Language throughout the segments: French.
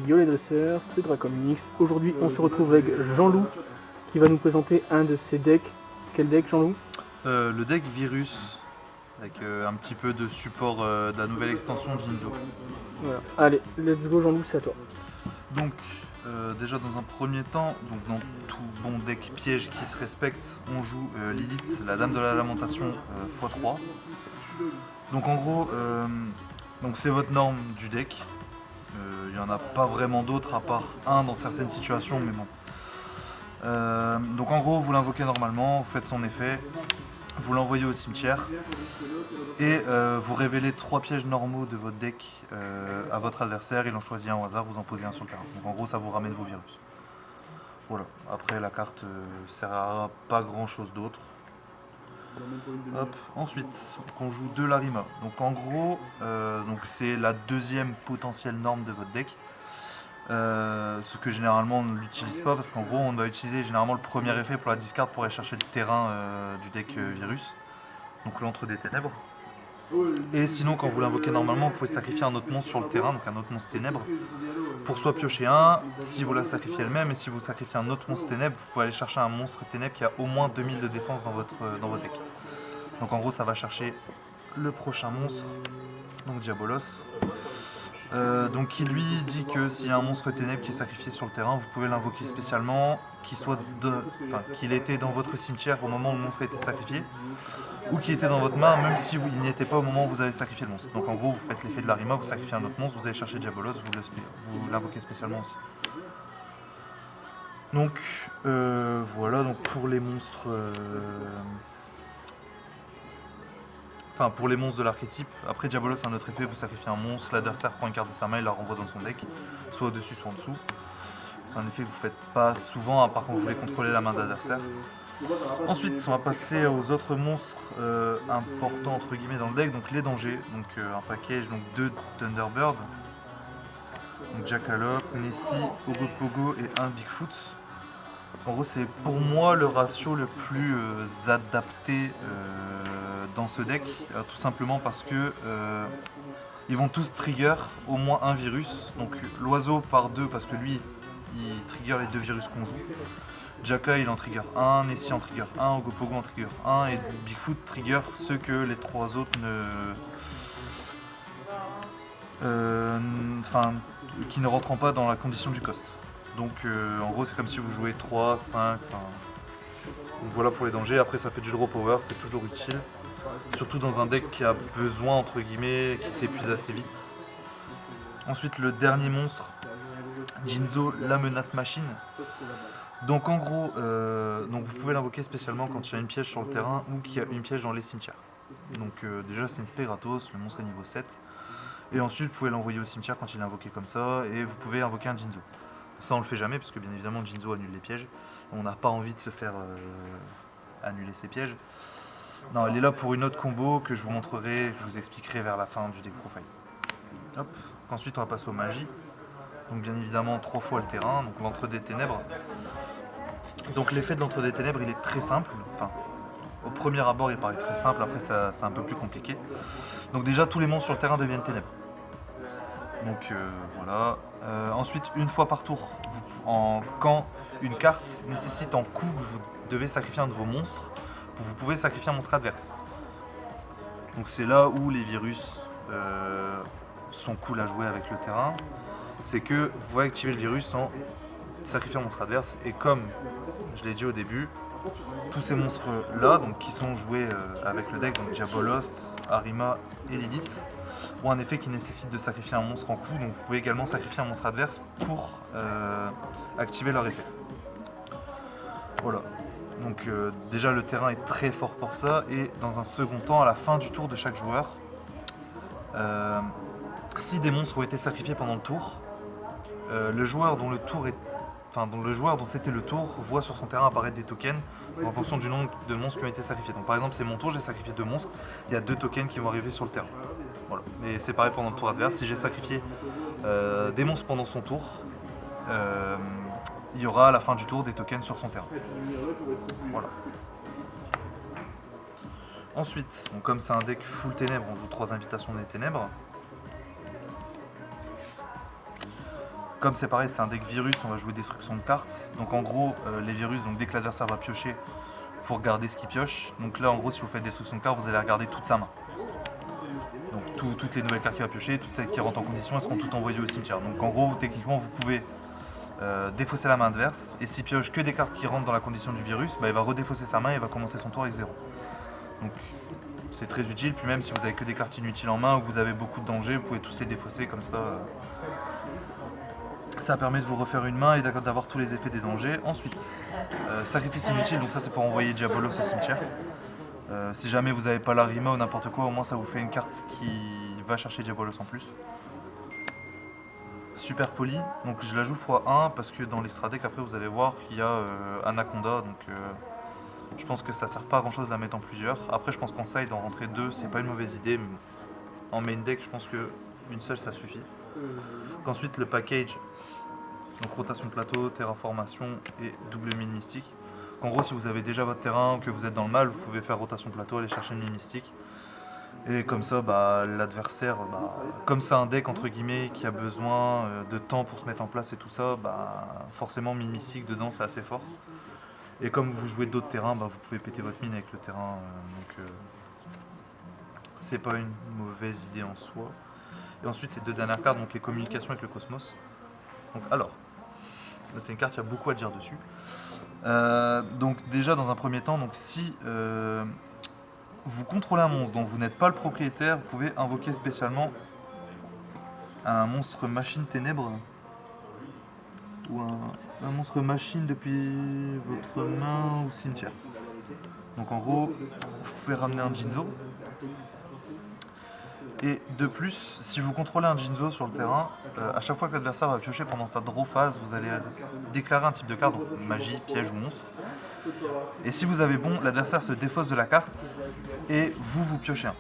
Yolet Dresseur, c'est Dracomix. Aujourd'hui, on se retrouve avec Jean-Loup qui va nous présenter un de ses decks. Quel deck, Jean-Loup? Le deck Virus, avec un petit peu de support de la nouvelle extension Jinzo. Voilà. Allez, let's go, Jean-Loup, c'est à toi. Donc, déjà dans un premier temps, donc dans tout bon deck piège qui se respecte, on joue Lilith, la Dame de la Lamentation x3. Donc en gros, donc c'est votre norme du deck. Il n'y en a pas vraiment d'autres à part un dans certaines situations, mais bon. Donc en gros, vous l'invoquez normalement, vous faites son effet, vous l'envoyez au cimetière et vous révélez 3 pièges normaux de votre deck à votre adversaire, il en choisit un au hasard, vous en posez un sur le terrain. Donc en gros, ça vous ramène vos virus. Voilà, après la carte sert à pas grand chose d'autre. Hop. Ensuite, on joue de l'Arima. Donc en gros, c'est la deuxième potentielle norme de votre deck. Ce que généralement on ne l'utilise pas parce qu'en gros on va utiliser généralement le premier effet pour la discard pour aller chercher le terrain du deck virus, donc l'antre des ténèbres. Et sinon quand vous l'invoquez normalement vous pouvez sacrifier un autre monstre sur le terrain, donc un autre monstre ténèbres, pour soit piocher un, si vous la sacrifiez elle-même, et si vous sacrifiez un autre monstre ténèbres, vous pouvez aller chercher un monstre ténèbres qui a au moins 2000 de défense dans votre deck. Donc en gros ça va chercher le prochain monstre, donc Diabolos. Donc qui lui dit que s'il y a un monstre ténèbres qui est sacrifié sur le terrain, vous pouvez l'invoquer spécialement, qu'il était dans votre cimetière au moment où le monstre a été sacrifié, ou qu'il était dans votre main même si il n'y était pas au moment où vous avez sacrifié le monstre. Donc en gros vous faites l'effet de l'Arima, vous sacrifiez un autre monstre, vous allez chercher Diabolos, vous l'invoquez spécialement aussi. Donc voilà, donc pour les monstres... Enfin, pour les monstres de l'archétype, après Diabolos a un autre effet, vous sacrifiez un monstre, l'adversaire prend une carte de sa main et la renvoie dans son deck, soit au-dessus, soit en dessous. C'est un effet que vous faites pas souvent, à part quand vous voulez contrôler la main de l'adversaire. Ensuite, on va passer aux autres monstres importants entre guillemets dans le deck, donc les dangers, donc un package, donc 2 Thunderbird, donc Jackalope, Nessie, Ogopogo et un Bigfoot. En gros, c'est pour moi le ratio le plus adapté dans ce deck, tout simplement parce que ils vont tous trigger au moins un virus. Donc l'oiseau par 2 parce que lui il trigger les 2 virus qu'on joue. Jacka il en trigger 1, Nessie en trigger 1, Ogopogo en trigger 1 et Bigfoot trigger ceux que les 3 autres qui ne rentrent pas dans la condition du cost. Donc en gros c'est comme si vous jouez 3, 5, donc voilà pour les dangers. Après ça fait du draw power, c'est toujours utile. Surtout dans un deck qui a besoin entre guillemets, qui s'épuise assez vite. Ensuite le dernier monstre, Jinzo, la menace machine. Donc en gros, donc vous pouvez l'invoquer spécialement quand il y a une piège sur le terrain ou qu'il y a une piège dans les cimetières. Donc déjà c'est une spé gratos, le monstre est niveau 7. Et ensuite vous pouvez l'envoyer au cimetière quand il est invoqué comme ça, et vous pouvez invoquer un Jinzo. Ça on le fait jamais parce que bien évidemment Jinzo annule les pièges. On n'a pas envie de se faire annuler ses pièges. Non, elle est là pour une autre combo que je vous montrerai, je vous expliquerai vers la fin du deck profile. Hop. Ensuite on va passer aux magies. Donc bien évidemment 3 fois le terrain, donc l'entre des ténèbres. Donc l'effet de l'entre des ténèbres il est très simple. Enfin, au premier abord il paraît très simple, après c'est un peu plus compliqué. Donc déjà tous les monstres sur le terrain deviennent ténèbres. Donc voilà. Ensuite, une fois par tour, quand une carte nécessite en coup que vous devez sacrifier un de vos monstres, vous pouvez sacrifier un monstre adverse. Donc c'est là où les virus sont cool à jouer avec le terrain. C'est que vous pouvez activer le virus en sacrifiant un monstre adverse. Et comme je l'ai dit au début, tous ces monstres là, donc qui sont joués avec le deck, donc Diabolos, Arima et Lilith, ont un effet qui nécessite de sacrifier un monstre en coup, donc vous pouvez également sacrifier un monstre adverse pour activer leur effet. Voilà, donc déjà le terrain est très fort pour ça, et dans un second temps, à la fin du tour de chaque joueur, si des monstres ont été sacrifiés pendant le tour, le joueur dont c'était le tour voit sur son terrain apparaître des tokens en fonction du nombre de monstres qui ont été sacrifiés. Donc par exemple c'est mon tour, j'ai sacrifié 2 monstres, il y a 2 tokens qui vont arriver sur le terrain. Voilà. Et c'est pareil pendant le tour adverse, si j'ai sacrifié des monstres pendant son tour, il y aura à la fin du tour des tokens sur son terrain. Voilà. Ensuite, donc comme c'est un deck full ténèbres, on joue 3 invitations des ténèbres. Comme c'est pareil, c'est un deck virus, on va jouer destruction de cartes. Donc en gros, les virus, donc dès que l'adversaire va piocher, il faut regarder ce qu'il pioche. Donc là, en gros, si vous faites destruction de cartes, vous allez regarder toute sa main. Donc toutes les nouvelles cartes qu'il va piocher, toutes celles qui rentrent en condition, elles seront toutes envoyées au cimetière. Donc en gros, techniquement, vous pouvez défausser la main adverse. Et s'il pioche que des cartes qui rentrent dans la condition du virus, bah, il va redéfausser sa main et il va commencer son tour avec 0. Donc c'est très utile. Puis même si vous avez que des cartes inutiles en main ou vous avez beaucoup de dangers, vous pouvez tous les défausser comme ça. Ça permet de vous refaire une main et d'avoir tous les effets des dangers. Ensuite, sacrifice inutile, donc ça c'est pour envoyer Diabolos au cimetière. Si jamais vous n'avez pas la Rima ou n'importe quoi, au moins ça vous fait une carte qui va chercher Diabolos en plus. Super poli, donc je la joue x1 parce que dans l'extra deck après vous allez voir qu'il y a Anaconda, donc je pense que ça sert pas à grand chose de la mettre en plusieurs. Après je pense qu'en side d'en rentrer 2 c'est pas une mauvaise idée, mais en main deck je pense qu'une seule ça suffit. Donc, ensuite le package, donc rotation de plateau, terraformation et double mine mystique. En gros, si vous avez déjà votre terrain ou que vous êtes dans le mal, vous pouvez faire rotation de plateau, aller chercher une mine mystique. Et comme ça, bah, l'adversaire, bah, comme c'est un deck entre guillemets qui a besoin de temps pour se mettre en place et tout ça, bah, forcément mine mystique dedans c'est assez fort. Et comme vous jouez d'autres terrains, bah, vous pouvez péter votre mine avec le terrain. Donc c'est pas une mauvaise idée en soi. Et ensuite les deux dernières cartes, donc les communications avec le cosmos. Donc alors, c'est une carte, il y a beaucoup à dire dessus. Donc déjà dans un premier temps, donc si vous contrôlez un monstre dont vous n'êtes pas le propriétaire, vous pouvez invoquer spécialement un monstre machine ténèbres ou un monstre machine depuis votre main ou cimetière. Donc en gros, vous pouvez ramener un Jinzo. Et de plus, si vous contrôlez un Jinzo sur le terrain, à chaque fois que l'adversaire va piocher pendant sa draw phase, vous allez déclarer un type de carte, donc magie, piège ou monstre. Et si vous avez bon, l'adversaire se défausse de la carte et vous piochez un.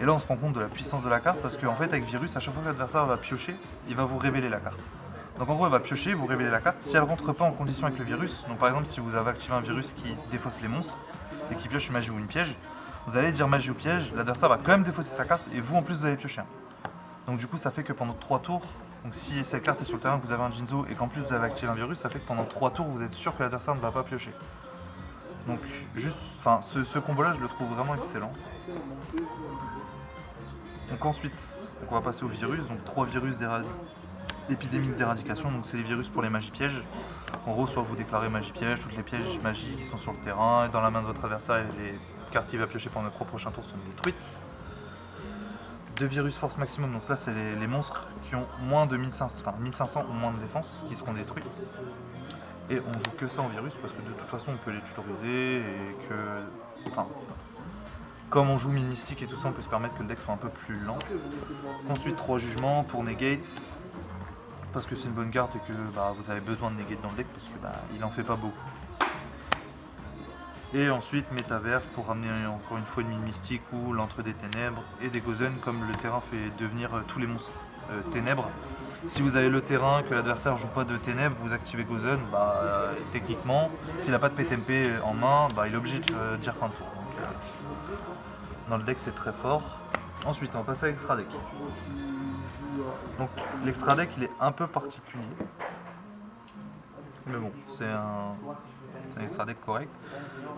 Et là on se rend compte de la puissance de la carte parce qu'en fait avec Virus, à chaque fois que l'adversaire va piocher, il va vous révéler la carte. Donc en gros il va piocher, vous révéler la carte. Si elle rentre pas en condition avec le virus, donc par exemple si vous avez activé un virus qui défausse les monstres et qui pioche une magie ou une piège, vous allez dire magie ou piège, l'adversaire va quand même défausser sa carte et vous en plus vous allez piocher un. Donc du coup ça fait que pendant 3 tours, donc si cette carte est sur le terrain, que vous avez un Jinzo et qu'en plus vous avez activé un virus, ça fait que pendant 3 tours vous êtes sûr que l'adversaire ne va pas piocher. Donc juste, enfin ce combo là je le trouve vraiment excellent. Donc ensuite, on va passer au virus, donc 3 virus épidémiques d'éradication, donc c'est les virus pour les magies pièges. En gros, soit vous déclarez magie piège, toutes les pièges magiques qui sont sur le terrain, et dans la main de votre adversaire, les cartes qu'il va piocher pendant les 3 prochains tours sont détruites. 2 virus force maximum, donc là c'est les monstres qui ont moins de 1500 ou moins de défense qui seront détruits. Et on joue que ça en virus parce que de toute façon on peut les tutoriser et que... Enfin, comme on joue mine mystique et tout ça, on peut se permettre que le deck soit un peu plus lent. Ensuite 3 jugements pour negate, parce que c'est une bonne carte et que bah, vous avez besoin de negate dans le deck parce que bah, il en fait pas beaucoup. Et ensuite métaverse pour ramener encore une fois une mine mystique ou l'entre des ténèbres et des Gozen comme le terrain fait devenir tous les monstres ténèbres. Si vous avez le terrain, que l'adversaire joue pas de ténèbres, vous activez Gozen, bah, techniquement, s'il n'a pas de PTMP en main, bah, il est obligé de dire fin de tour. Donc, dans le deck c'est très fort. Ensuite on va passer à l'extra deck. Donc l'extra deck il est un peu particulier. Mais bon, c'est un extra deck correct.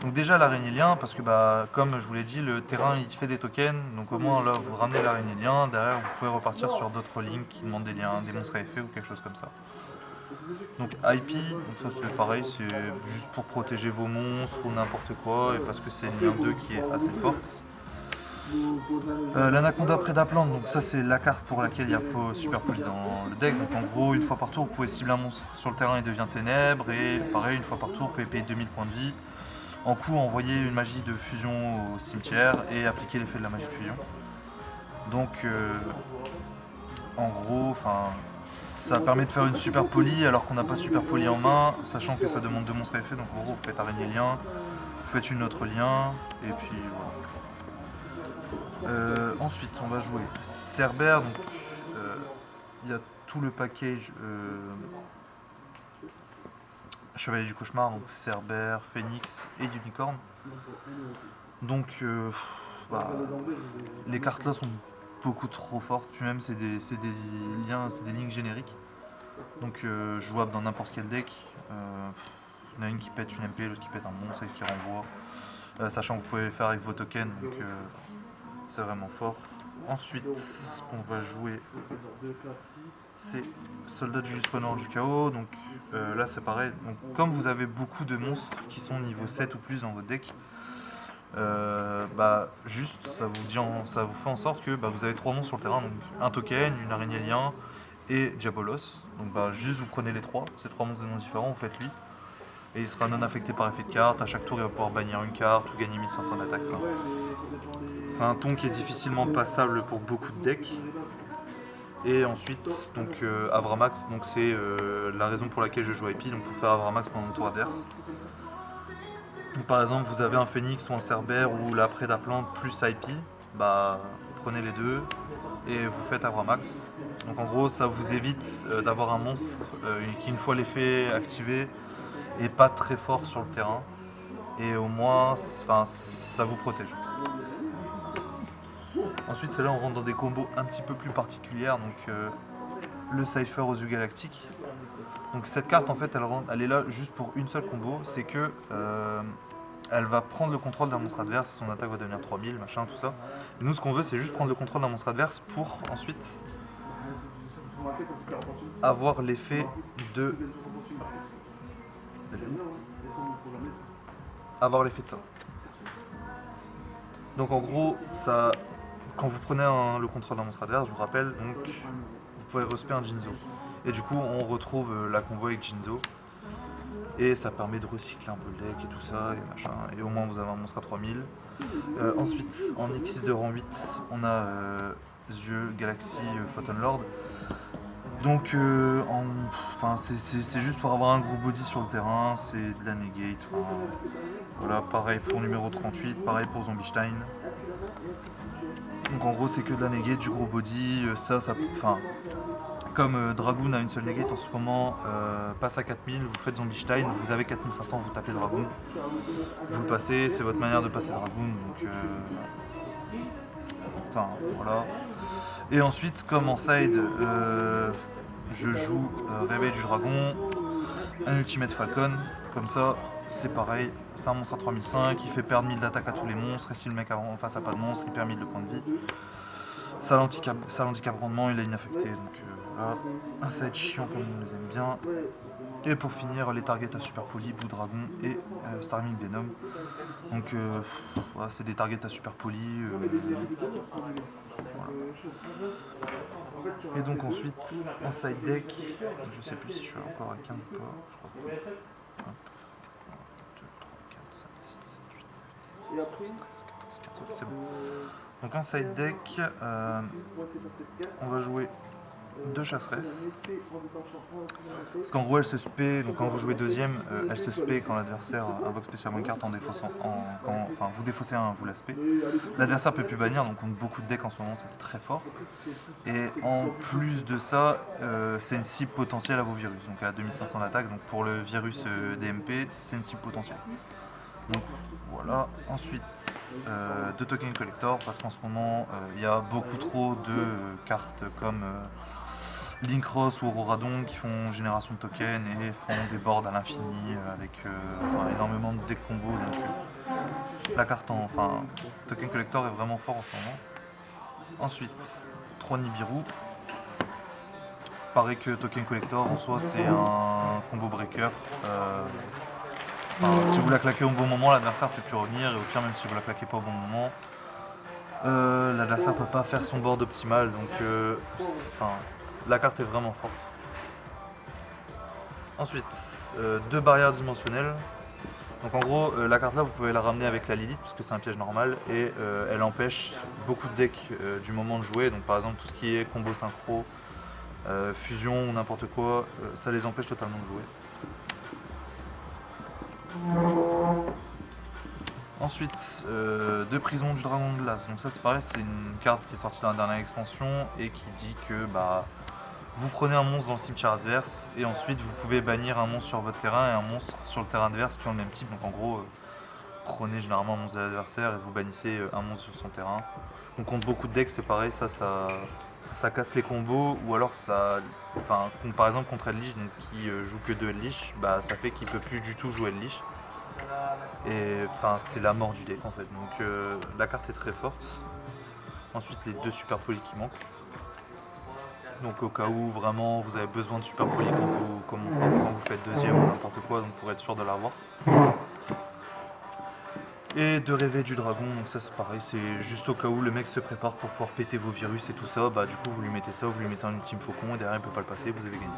Donc déjà l'araignée lien, parce que bah, comme je vous l'ai dit, le terrain il fait des tokens, donc au moins là vous ramenez l'araignée lien, derrière vous pouvez repartir sur d'autres lignes qui demandent des liens, des monstres à effet ou quelque chose comme ça. Donc IP, donc ça c'est pareil, c'est juste pour protéger vos monstres ou n'importe quoi, et parce que c'est une lien 2 qui est assez forte. L'Anaconda Prédaplante, donc ça c'est la carte pour laquelle il y a Super Poli dans le deck. Donc en gros, une fois par tour, vous pouvez cibler un monstre sur le terrain, il devient ténèbres. Et pareil, une fois par tour, vous pouvez payer 2000 points de vie. En coup, envoyer une magie de fusion au cimetière et appliquer l'effet de la magie de fusion. Donc en gros, ça permet de faire une Super Poli alors qu'on n'a pas Super Poli en main, sachant que ça demande 2 monstres à effet. Donc en gros, vous faites araignée lien, vous faites une autre lien, et puis voilà. Ensuite, on va jouer Cerbère, donc il y a tout le package Chevalier du Cauchemar, donc Cerbère, Phénix et Unicorn. Donc, les cartes là sont beaucoup trop fortes, puis même c'est des liens, c'est des lignes génériques. Donc jouable dans n'importe quel deck. Il y en a une qui pète une MP, l'autre qui pète un monstre et qui renvoie. Sachant que vous pouvez le faire avec vos tokens, donc c'est vraiment fort. Ensuite, ce qu'on va jouer, c'est Soldat du Runner du Chaos. Donc là c'est pareil. Donc, comme vous avez beaucoup de monstres qui sont niveau 7 ou plus dans votre deck, juste ça vous fait en sorte que vous avez 3 monstres sur le terrain, donc un token, une araignée lien et Diabolos. Donc juste vous prenez les 3, ces 3 monstres de noms différents, vous faites lui. Et il sera non affecté par effet de carte, à chaque tour il va pouvoir bannir une carte ou gagner 1500 d'attaque. C'est un ton qui est difficilement passable pour beaucoup de decks. Et ensuite, donc Avramax, donc c'est la raison pour laquelle je joue IP, donc pour faire Avramax pendant le tour adverse. Donc, par exemple, vous avez un Phoenix ou un Cerbère ou la Prédaplante plus IP, prenez les deux et vous faites Avramax. Donc en gros, ça vous évite d'avoir un monstre qui, une fois l'effet activé, est pas très fort sur le terrain. Et au moins, ça vous protège. Ensuite, c'est là on rentre dans des combos un petit peu plus particulières. Donc le Cypher aux yeux galactiques. Donc cette carte en fait elle est là juste pour une seule combo, c'est que elle va prendre le contrôle d'un monstre adverse, son attaque va devenir 3000, machin, tout ça. Et nous ce qu'on veut c'est juste prendre le contrôle d'un monstre adverse pour ensuite avoir l'effet de ça. Donc en gros, ça, quand vous prenez le contrôle d'un monstre adverse, je vous rappelle, donc vous pouvez respect un Jinzo. Et du coup, on retrouve la combo avec Jinzo. Et ça permet de recycler un peu le deck et tout ça, et machin. Et au moins, vous avez un monstre à 3000. Ensuite, en X de rang 8, on a Yeux Galaxy Photon Lord. Donc, c'est juste pour avoir un gros body sur le terrain, c'est de la negate. Voilà, pareil pour numéro 38, pareil pour Zombie-Stein. Donc en gros, c'est que de la negate, du gros body. Comme Dragoon a une seule negate en ce moment, passe à 4000, vous faites Zombie-Stein, vous avez 4500, vous tapez Dragoon. Vous le passez, c'est votre manière de passer Dragoon. Donc, voilà. Et ensuite, comme en side, je joue Réveil du Dragon, un Ultimate Falcon, comme ça, c'est pareil, c'est un monstre à 3005, il fait perdre 1000 d'attaque à tous les monstres, et si le mec en face a pas de monstre, il perd 1000 de points de vie. Ça l'handicap rendement, il est inaffecté, donc voilà, un side chiant comme on les aime bien. Et pour finir, les targets à Super Poly, Blue Dragon et Starming Venom. Donc voilà, c'est des targets à Super Poly. Voilà. Et donc ensuite, en side deck, je sais plus si je suis encore à 15 ou pas, je crois que 1, 2, 3, 4, 5, 6, 7, 8, 9, 10, 11, 13, 14, c'est bon. Donc en side deck, on va jouer 2 chasseresses. Parce qu'en gros elle se spé, donc quand vous jouez deuxième, elle se spé quand l'adversaire invoque spécialement une carte en défaussant. Vous défaussez un, vous la spé. L'adversaire peut plus bannir, donc contre beaucoup de decks en ce moment c'est très fort. Et en plus de ça, c'est une cible potentielle à vos virus, donc à 2500 d'attaque. Donc pour le virus DMP, c'est une cible potentielle. Donc voilà. Ensuite, 2 tokens collector, parce qu'en ce moment il y a beaucoup trop de cartes comme Linkross ou Auroradon qui font génération de tokens et font des boards à l'infini avec énormément de deck combos. Donc la carte token collector est vraiment fort en ce moment. Ensuite, 3 Nibiru. Pareil que token collector, en soi c'est un combo breaker. Si vous la claquez au bon moment, l'adversaire peut plus revenir, et au pire, même si vous la claquez pas au bon moment, l'adversaire peut pas faire son board optimal, donc la carte est vraiment forte. Ensuite, 2 barrières dimensionnelles. Donc en gros, la carte là, vous pouvez la ramener avec la Lilith, puisque c'est un piège normal, et elle empêche beaucoup de decks du moment de jouer. Donc par exemple, tout ce qui est combo synchro, fusion ou n'importe quoi, ça les empêche totalement de jouer. Ensuite, 2 prisons du dragon de glace. Donc ça c'est pareil, c'est une carte qui est sortie dans la dernière extension et qui dit que vous prenez un monstre dans le cimetière adverse et ensuite vous pouvez bannir un monstre sur votre terrain et un monstre sur le terrain adverse qui ont le même type. Donc en gros, prenez généralement un monstre de l'adversaire et vous bannissez un monstre sur son terrain. Donc contre beaucoup de decks c'est pareil, ça ça casse les combos, ou alors ça, enfin, par exemple contre Ellich, donc qui joue que de Ellich, bah ça fait qu'il peut plus du tout jouer Ellich. Et enfin c'est la mort du deck en fait, donc la carte est très forte. Ensuite les 2 super polis qui manquent. Donc au cas où vraiment vous avez besoin de super polis quand vous faites deuxième ou n'importe quoi, donc pour être sûr de l'avoir. Et de rêver du dragon, donc ça c'est pareil, c'est juste au cas où le mec se prépare pour pouvoir péter vos virus et tout ça, bah du coup vous lui mettez ça, vous lui mettez un ultime faucon et derrière il peut pas le passer, vous avez gagné.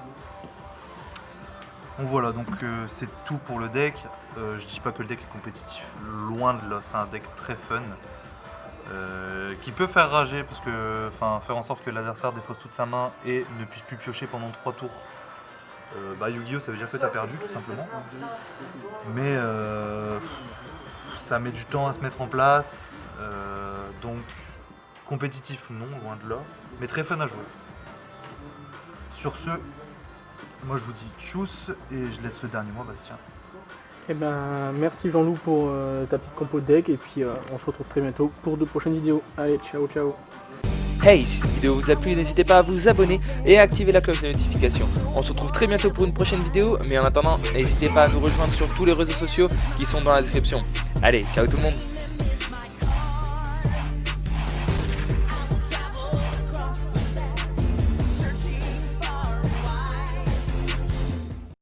Donc voilà, donc c'est tout pour le deck. Je dis pas que le deck est compétitif, loin de là, c'est un deck très fun. Qui peut faire rager parce que, faire en sorte que l'adversaire défausse toute sa main et ne puisse plus piocher pendant 3 tours. Bah Yu-Gi-Oh ça veut dire que tu as perdu tout simplement. Mais ça met du temps à se mettre en place. Donc compétitif non, loin de là. Mais très fun à jouer. Sur ce, moi je vous dis tchuss et je laisse le dernier mot à Bastien. Eh ben, merci Jean-Loup pour ta petite compo de deck et puis on se retrouve très bientôt pour de prochaines vidéos. Allez, ciao ciao. Hey, si cette vidéo vous a plu, n'hésitez pas à vous abonner et à activer la cloche de notification. On se retrouve très bientôt pour une prochaine vidéo, mais en attendant, n'hésitez pas à nous rejoindre sur tous les réseaux sociaux qui sont dans la description. Allez, ciao tout le monde.